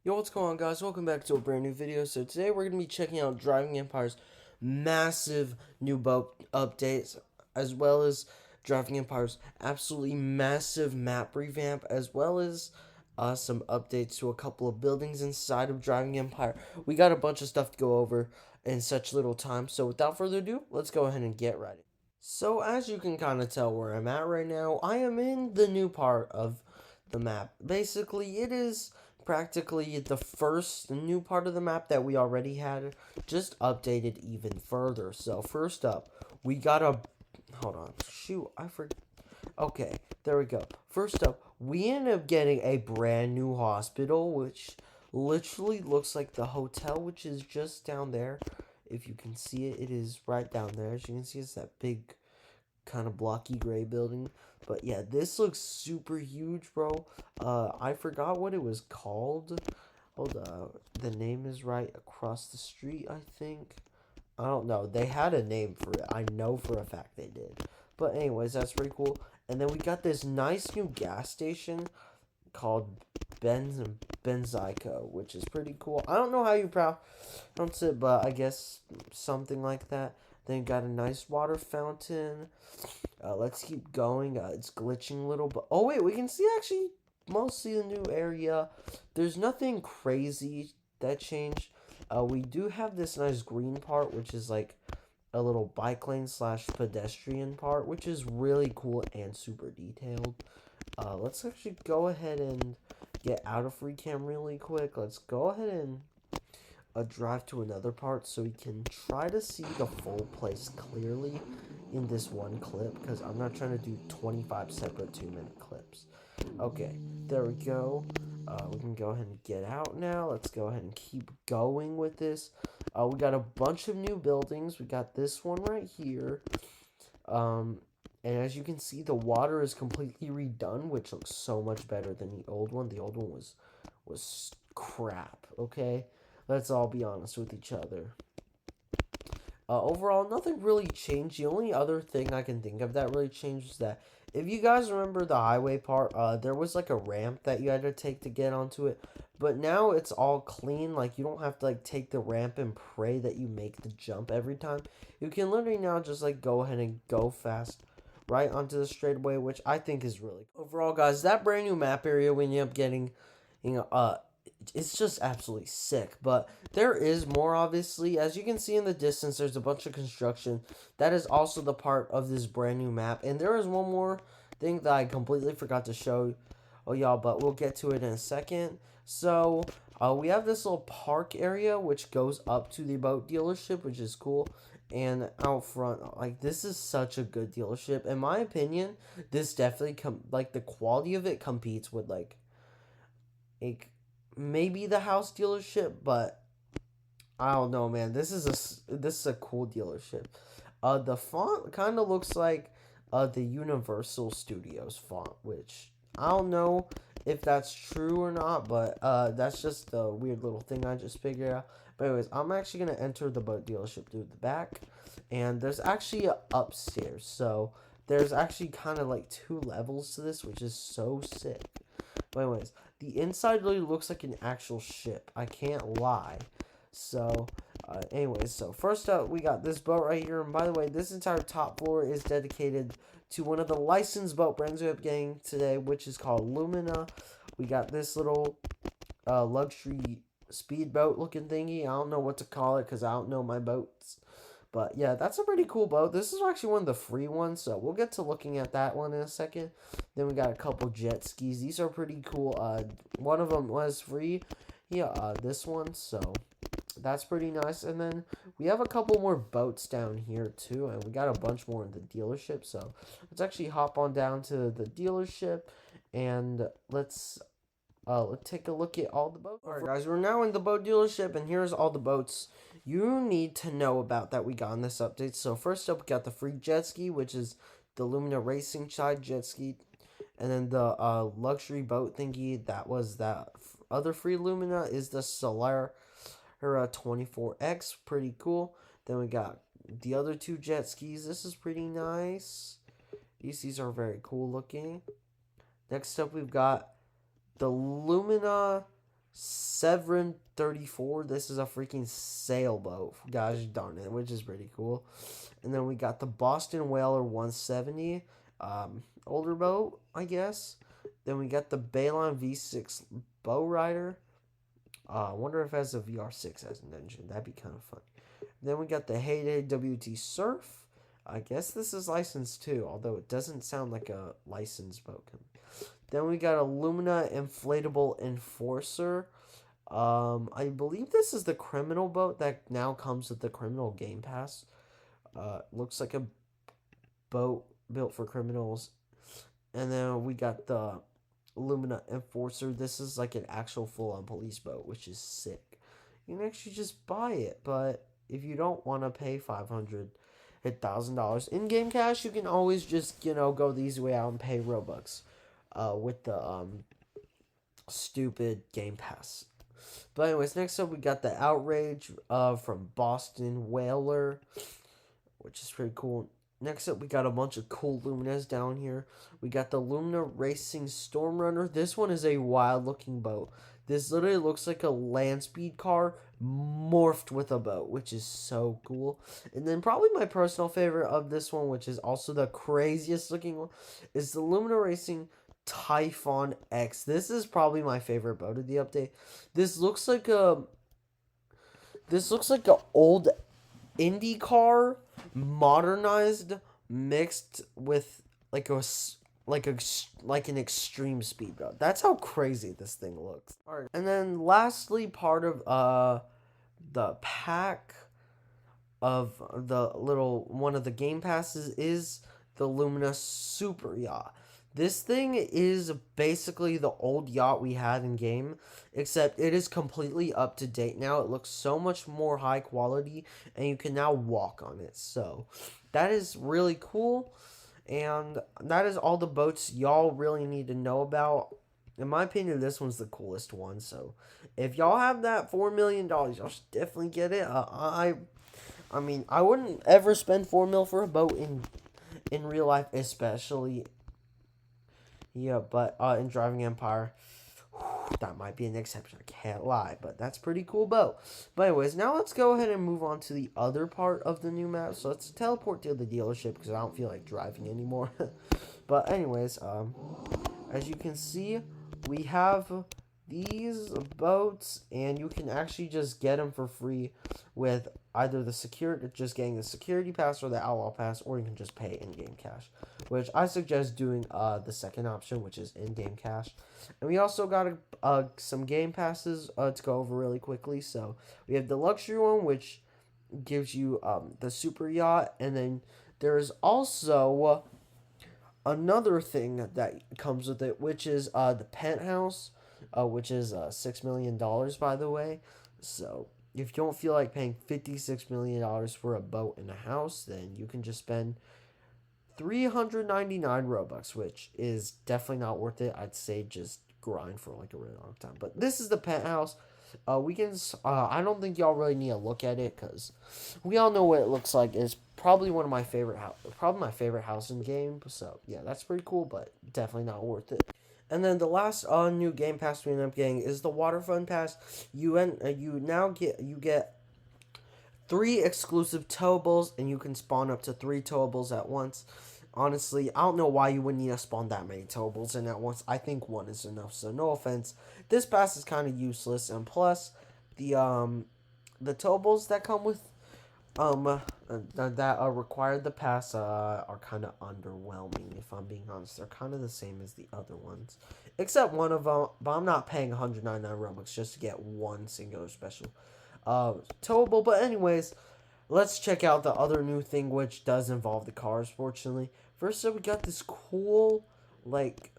Yo, what's going on, guys? Welcome back to a brand new video. So today we're going to be checking out Driving Empire's massive new boat updates, as well as Driving Empire's absolutely massive map revamp, as well as some updates to a couple of buildings inside of Driving Empire. We got a bunch of stuff to go over in such little time. So without further ado, let's go ahead and get ready. So as you can kind of tell where I'm at right now, I am in the new part of the map. Basically, it is practically the first new part of the map that we already had, just updated even further. So first up, we got a, hold on, shoot, I forgot. Okay, there we go. First up, we ended up getting a brand new hospital, which literally looks like the hotel, which is just down there. If you can see it, it is right down there. As you can see, it's that big kind of blocky gray building. But yeah, this looks super huge, bro. I forgot what it was called. Hold up. The name is right across the street, I think. I don't know. They had a name for it. I know for a fact they did. But anyways, that's pretty cool. And then we got this nice new gas station called Benzico, which is pretty cool. I don't know how you pronounce it, but I guess something like that. Then got a nice water fountain. Let's keep going. It's glitching a little, but oh wait, we can see actually mostly the new area. There's nothing crazy that changed. We do have this nice green part, which is like a little bike lane slash pedestrian part, which is really cool and super detailed. Let's actually go ahead and get out of free cam really quick. Let's go ahead and drive to another part so we can try to see the full place clearly in this one clip, because I'm not trying to do 25 separate 2-minute clips. Okay, there we go. We can go ahead and get out now. Let's go ahead and keep going with this. We got a bunch of new buildings. We got this one right here. And as you can see, the water is completely redone, which looks so much better than the old one. The old one was crap, okay? Let's all be honest with each other. Overall, nothing really changed. The only other thing I can think of that really changed is that if you guys remember the highway part, there was like a ramp that you had to take to get onto it. But now it's all clean. Like, you don't have to like take the ramp and pray that you make the jump every time. You can literally now just like go ahead and go fast right onto the straightaway, which I think is really cool. Overall, guys, that brand new map area we ended up getting, it's just absolutely sick. But there is more, obviously. As you can see in the distance, there's a bunch of construction. That is also the part of this brand new map. And there is one more thing that I completely forgot to show y'all, but we'll get to it in a second. So we have this little park area which goes up to the boat dealership, which is cool. And out front, like, this is such a good dealership. In my opinion, this definitely like, the quality of it competes with like maybe the house dealership, but I don't know, man. This is a cool dealership. The font kind of looks like the Universal Studios font, which I don't know if that's true or not, but that's just a weird little thing I just figured out. But anyways, I'm actually gonna enter the boat dealership through the back, and there's actually a upstairs, so there's actually kind of like 2 levels to this, which is so sick. But anyways, the inside really looks like an actual ship. I can't lie. So, anyways, so first up, we got this boat right here. And by the way, this entire top floor is dedicated to one of the licensed boat brands we have getting today, which is called Lumina. We got this little luxury speedboat looking thingy. I don't know what to call it because I don't know my boats. But yeah, that's a pretty cool boat. This is actually one of the free ones, so we'll get to looking at that one in a second. Then we got a couple jet skis. These are pretty cool. One of them was free. Yeah, this one, so that's pretty nice. And then we have a couple more boats down here too, and we got a bunch more in the dealership. So let's actually hop on down to the dealership, and let's take a look at all the boats. Alright, guys, we're now in the boat dealership, and here's all the boats you need to know about that we got in this update. So first up, we got the free jet ski, which is the Lumina Racing Side jet ski. And then the luxury boat thingy, that was that other free Lumina, is the Solara 24X. Pretty cool. Then we got the other 2 jet skis. This is pretty nice. These are very cool looking. Next up, we've got the Lumina Severin 34. This is a freaking sailboat. Gosh darn it, which is pretty cool. And then we got the Boston Whaler 170. Older boat, I guess. Then we got the Baylon V6 Bow Rider. I wonder if it has a VR6 as an engine. That'd be kind of fun. Then we got the Heyday WT Surf. I guess this is licensed too, although it doesn't sound like a licensed boat. Then we got a Lumina Inflatable Enforcer. I believe this is the criminal boat that now comes with the criminal game pass. Looks like a boat built for criminals. And then we got the Lumina Enforcer. This is like an actual full-on police boat, which is sick. You can actually just buy it, but if you don't want to pay $1,000 in-game cash, you can always just, go the easy way out and pay Robux with the stupid Game Pass. But anyways, next up we got the Outrage from Boston Whaler, which is pretty cool. Next up we got a bunch of cool Luminas down here. We got the Lumina Racing Stormrunner. This one is a wild looking boat. This literally looks like a land speed car morphed with a boat, which is so cool. And then probably my personal favorite of this one, which is also the craziest looking one, is the Lumina Racing Typhon X. This is probably my favorite boat of the update. This looks like a old Indy car modernized mixed with like an extreme speed boat. That's how crazy this thing looks. All right. And then lastly, part of the pack of the little one of the game passes is the Lumina Super Yacht. This thing is basically the old yacht we had in game, except it is completely up to date now. It looks so much more high quality, and you can now walk on it. So that is really cool, and that is all the boats y'all really need to know about. In my opinion, this one's the coolest one. So if y'all have that $4 million, y'all should definitely get it. I mean, I wouldn't ever spend $4 million for a boat in real life, especially. Yeah, but in Driving Empire, that might be an exception. I can't lie, but that's pretty cool boat. But anyways, now let's go ahead and move on to the other part of the new map. So let's teleport to the dealership because I don't feel like driving anymore. But anyways, as you can see, we have these boats, and you can actually just get them for free with either just getting the security pass or the outlaw pass, or you can just pay in-game cash, which I suggest doing the second option, which is in-game cash. And we also got some game passes to go over really quickly. So we have the luxury one, which gives you the super yacht, and then there's also another thing that comes with it, which is the penthouse, which is $6 million, by the way. So if you don't feel like paying $56 million for a boat and a house, then you can just spend 399 Robux, which is definitely not worth it. I'd say just grind for like a really long time. But this is the penthouse. I don't think y'all really need to look at it because we all know what it looks like. It's probably one of my favorite probably my favorite house in game. So yeah, that's pretty cool, but definitely not worth it. And then the last new game pass we end up getting is the Waterfront Pass. You get 3 exclusive towables, and you can spawn up to 3 towables at once. Honestly, I don't know why you would need to spawn that many towables in at once. I think 1 is enough, so no offense. This pass is kind of useless, and plus, the towables that come with that required the pass are kind of underwhelming, if I'm being honest. They're kind of the same as the other ones, except one of them. But I'm not paying 199 Robux just to get one singular special towable. But anyways, let's check out the other new thing, which does involve the cars. Fortunately, first up we got this cool like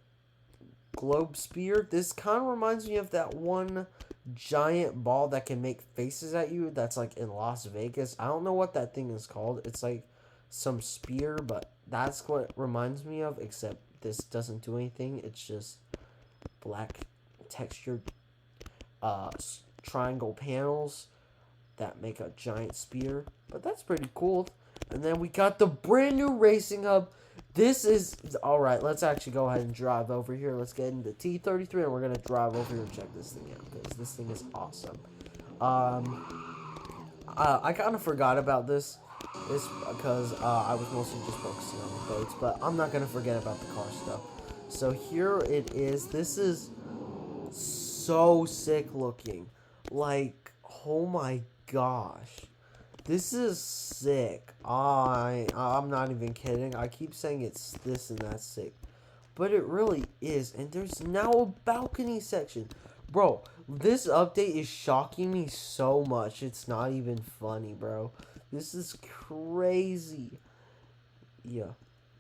globe spear. This kind of reminds me of that one giant ball that can make faces at you that's like in Las Vegas. I don't know what that thing is called. It's like some spear, but that's what it reminds me of, except this doesn't do anything. It's just black textured triangle panels that make a giant spear. But that's pretty cool. And then we got the brand new racing hub. This is all right. Let's actually go ahead and drive over here. Let's get into T33, and we're gonna drive over here and check this thing out because this thing is awesome. I kind of forgot about this because I was mostly just focusing on the boats, but I'm not gonna forget about the car stuff. So here it is. This is so sick looking. Like, oh my gosh. This is sick. I'm not even kidding. I keep saying it's this and that's sick. But it really is. And there's now a balcony section. Bro, this update is shocking me so much. It's not even funny, bro. This is crazy. Yeah.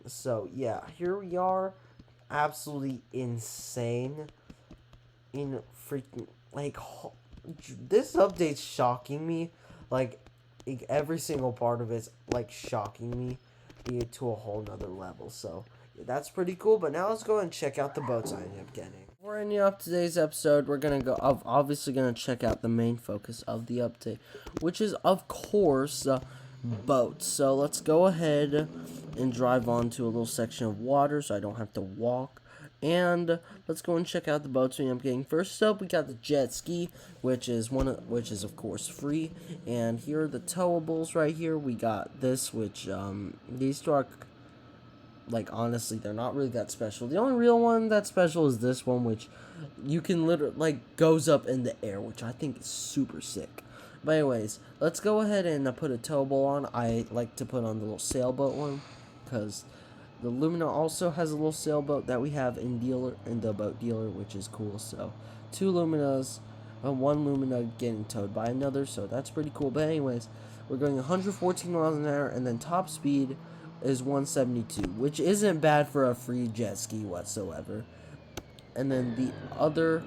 So, yeah. Here we are. Absolutely insane. In freaking... Like, this update's shocking me. Like, every single part of it's like shocking me to a whole nother level. So yeah, that's pretty cool. But now let's go and check out the boats I ended up getting. Before ending up today's episode, we're gonna go. Obviously, gonna check out the main focus of the update, which is of course boats. So let's go ahead and drive on to a little section of water, so I don't have to walk. And let's go and check out the boats we end up getting. First up, we got the jet ski, which is of course free. And here are the towables right here. We got this, which these two are like honestly they're not really that special. The only real one that's special is this one, which you can literally like goes up in the air, which I think is super sick. But anyways, let's go ahead and put a towable on. I like to put on the little sailboat one because the Lumina also has a little sailboat that we have in the boat dealer, which is cool. So, 2 Luminas, one Lumina getting towed by another, so that's pretty cool. But anyways, we're going 114 miles an hour, and then top speed is 172, which isn't bad for a free jet ski whatsoever. And then the other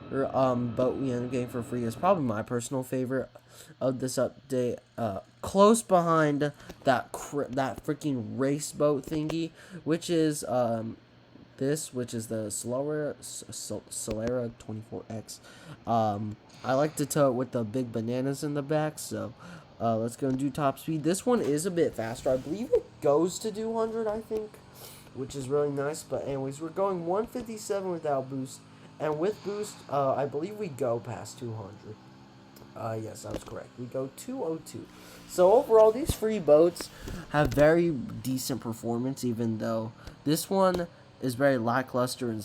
boat we end up getting for free is probably my personal favorite of this update, close behind that freaking race boat thingy, which is which is the Solera 24X. I like to tow it with the big bananas in the back, so let's go and do top speed. This one is a bit faster. I believe it goes to 200, I think, which is really nice. But anyways, we're going 157 without boost. And with boost, I believe we go past 200. Yes, I was correct. We go 202. So overall, these free boats have very decent performance, even though this one is very lackluster in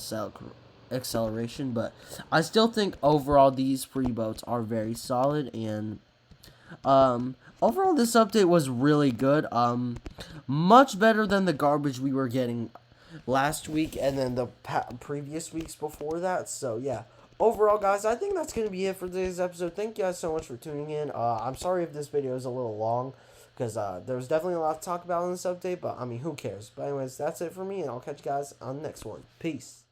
acceleration. But I still think overall these free boats are very solid. And overall, this update was really good. Much better than the garbage we were getting last week and then the previous weeks before that. So yeah, overall guys, I think that's gonna be it for today's episode. Thank you guys so much for tuning in. I'm sorry if this video is a little long because there's definitely a lot to talk about in this update, but I mean, who cares? But anyways, that's it for me, and I'll catch you guys on the next one. Peace.